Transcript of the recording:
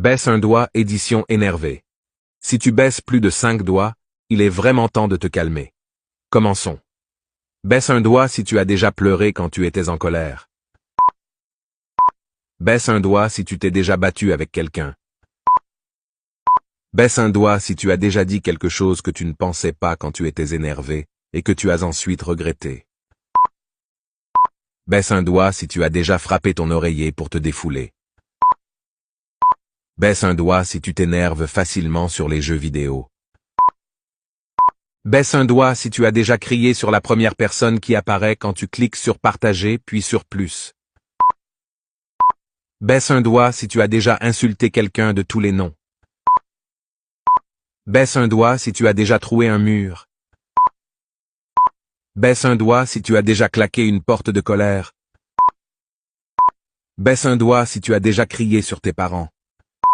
Baisse un doigt, édition énervée. Si tu baisses plus de 5 doigts, il est vraiment temps de te calmer. Commençons. Baisse un doigt si tu as déjà pleuré quand tu étais en colère. Baisse un doigt si tu t'es déjà battu avec quelqu'un. Baisse un doigt si tu as déjà dit quelque chose que tu ne pensais pas quand tu étais énervé et que tu as ensuite regretté. Baisse un doigt si tu as déjà frappé ton oreiller pour te défouler. Baisse un doigt si tu t'énerves facilement sur les jeux vidéo. Baisse un doigt si tu as déjà crié sur la première personne qui apparaît quand tu cliques sur partager puis sur plus. Baisse un doigt si tu as déjà insulté quelqu'un de tous les noms. Baisse un doigt si tu as déjà troué un mur. Baisse un doigt si tu as déjà claqué une porte de colère. Baisse un doigt si tu as déjà crié sur tes parents.